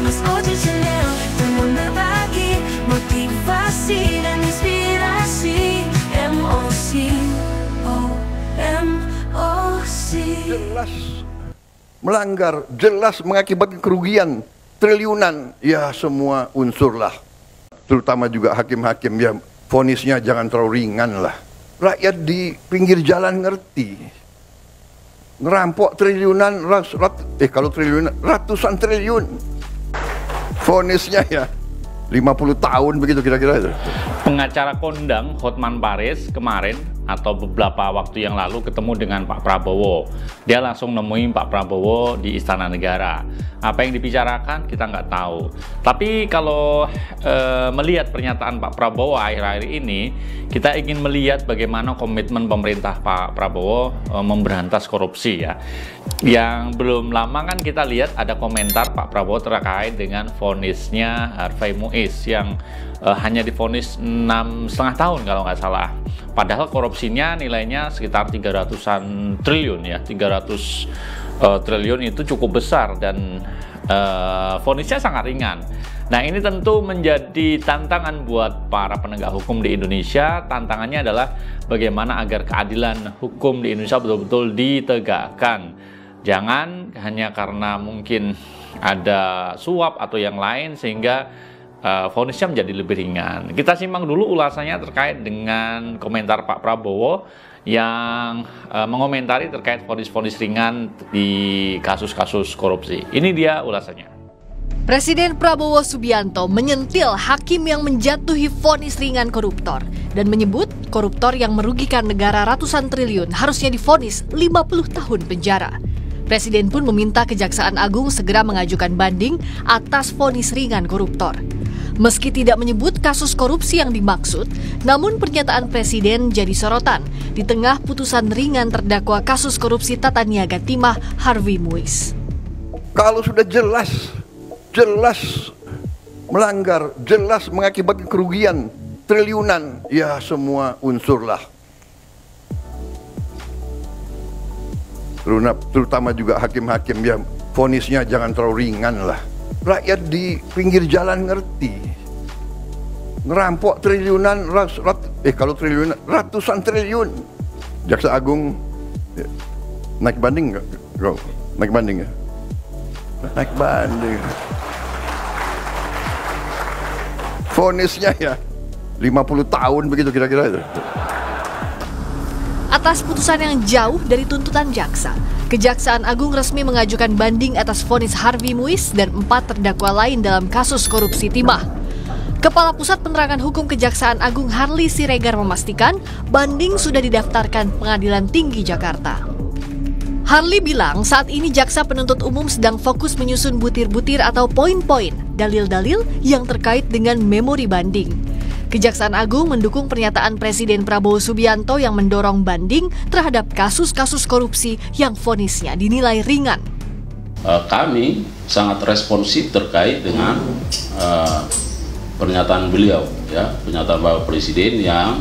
Mas Oji Channel dengan berbagi motivasi dan inspirasi. MOC, MOC. Jelas melanggar, jelas mengakibatkan kerugian triliunan. Ya semua unsur lah, terutama juga hakim-hakim ya, vonisnya jangan terlalu ringan lah. Rakyat di pinggir jalan ngerti, ngerampok triliunan, kalau triliunan ratusan triliun, vonisnya ya 50 tahun begitu kira-kira itu. Pengacara kondang Hotman Paris kemarin atau beberapa waktu yang lalu ketemu dengan Pak Prabowo. Dia langsung nemuin Pak Prabowo di Istana Negara. Apa yang dibicarakan kita nggak tahu. Tapi kalau melihat pernyataan Pak Prabowo akhir-akhir ini, kita ingin melihat bagaimana komitmen pemerintah Pak Prabowo memberantas korupsi ya. Yang belum lama kan kita lihat ada komentar Pak Prabowo terkait dengan vonisnya Harvey Muiz yang hanya divonis 6,5 tahun kalau nggak salah. Padahal korupsinya nilainya sekitar 300-an triliun ya, 300 triliun itu cukup besar dan vonisnya sangat ringan. Nah ini tentu menjadi tantangan buat para penegak hukum di Indonesia. Tantangannya adalah bagaimana agar keadilan hukum di Indonesia betul-betul ditegakkan. Jangan hanya karena mungkin ada suap atau yang lain sehingga vonisnya menjadi lebih ringan. Kita simak dulu ulasannya terkait dengan komentar Pak Prabowo yang mengomentari terkait vonis-vonis ringan di kasus-kasus korupsi. Ini dia ulasannya. Presiden Prabowo Subianto menyentil hakim yang menjatuhi vonis ringan koruptor dan menyebut koruptor yang merugikan negara ratusan triliun harusnya divonis 50 tahun penjara. Presiden pun meminta Kejaksaan Agung segera mengajukan banding atas vonis ringan koruptor. Meski tidak menyebut kasus korupsi yang dimaksud, namun pernyataan Presiden jadi sorotan di tengah putusan ringan terdakwa kasus korupsi tata niaga timah Harvey Muiz. Kalau sudah jelas melanggar, jelas mengakibatkan kerugian triliunan, ya semua unsur lah. Terutama juga hakim-hakim ya, vonisnya jangan terlalu ringan lah. Rakyat di pinggir jalan ngerti, ngerampok triliunan, kalau triliunan ratusan triliun. Jaksa Agung ya, naik banding nggak? Naik banding ya? Naik banding. Vonisnya ya 50 tahun begitu kira-kira itu. Atas putusan yang jauh dari tuntutan jaksa, Kejaksaan Agung resmi mengajukan banding atas vonis Harvey Muiz dan 4 terdakwa lain dalam kasus korupsi timah. Kepala Pusat Penerangan Hukum Kejaksaan Agung Harli Siregar memastikan banding sudah didaftarkan Pengadilan Tinggi Jakarta. Harli bilang saat ini jaksa penuntut umum sedang fokus menyusun butir-butir atau poin-poin, dalil-dalil yang terkait dengan memori banding. Kejaksaan Agung mendukung pernyataan Presiden Prabowo Subianto yang mendorong banding terhadap kasus-kasus korupsi yang vonisnya dinilai ringan. Kami sangat responsif terkait dengan pernyataan beliau, ya, pernyataan Bapak Presiden yang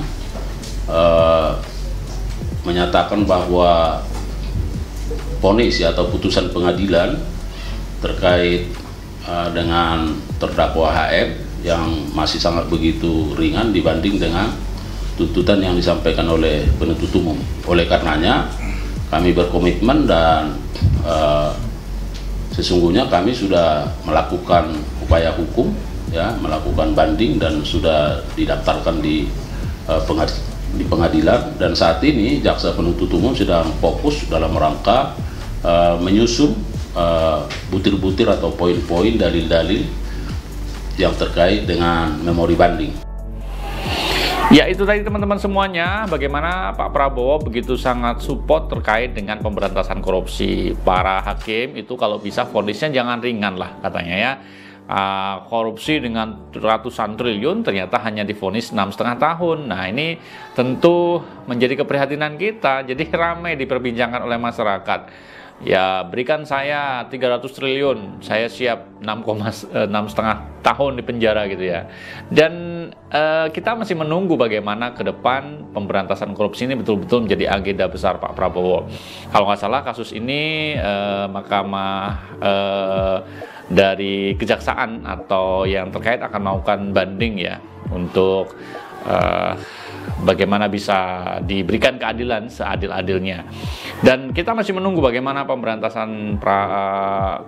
menyatakan bahwa vonis atau putusan pengadilan terkait dengan terdakwa HM yang masih sangat begitu ringan dibanding dengan tuntutan yang disampaikan oleh penuntut umum. Oleh karenanya kami berkomitmen dan sesungguhnya kami sudah melakukan upaya hukum, ya, melakukan banding dan sudah didaftarkan di pengadilan, dan saat ini jaksa penuntut umum sedang fokus dalam rangka menyusun butir-butir atau poin-poin dalil-dalil yang terkait dengan memori banding. Ya itu tadi teman-teman semuanya, bagaimana Pak Prabowo begitu sangat support terkait dengan pemberantasan korupsi. Para hakim itu kalau bisa vonisnya jangan ringan lah katanya ya. Korupsi dengan ratusan triliun ternyata hanya divonis 6,5 tahun. Nah ini tentu menjadi keprihatinan kita, jadi ramai diperbincangkan oleh masyarakat. Ya berikan saya 300 triliun, saya siap 6,5 tahun di penjara gitu ya. Dan kita masih menunggu bagaimana ke depan pemberantasan korupsi ini betul-betul menjadi agenda besar Pak Prabowo. Kalau nggak salah kasus ini Mahkamah dari kejaksaan atau yang terkait akan melakukan banding ya untuk bagaimana bisa diberikan keadilan seadil-adilnya. Dan kita masih menunggu bagaimana pemberantasan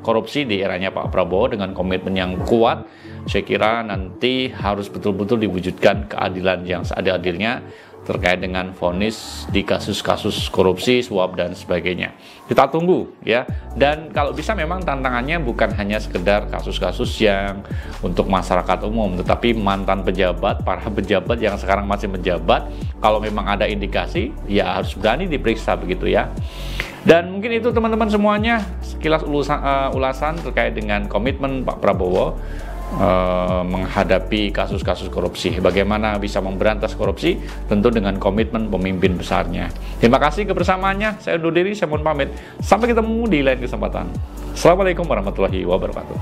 korupsi di eranya Pak Prabowo dengan komitmen yang kuat. Saya kira nanti harus betul-betul diwujudkan keadilan yang seadil-adilnya terkait dengan vonis di kasus-kasus korupsi, suap dan sebagainya. Kita tunggu ya. Dan kalau bisa memang tantangannya bukan hanya sekedar kasus-kasus yang untuk masyarakat umum, tetapi mantan pejabat, para pejabat yang sekarang masih menjabat, kalau memang ada indikasi ya harus berani diperiksa begitu ya. Dan mungkin itu teman-teman semuanya sekilas ulasan terkait dengan komitmen Pak Prabowo menghadapi kasus-kasus korupsi. Bagaimana bisa memberantas korupsi? Tentu dengan komitmen pemimpin besarnya. Terima kasih kebersamaannya. Saya undur diri, saya mohon pamit. Sampai ketemu di lain kesempatan. Assalamualaikum warahmatullahi wabarakatuh.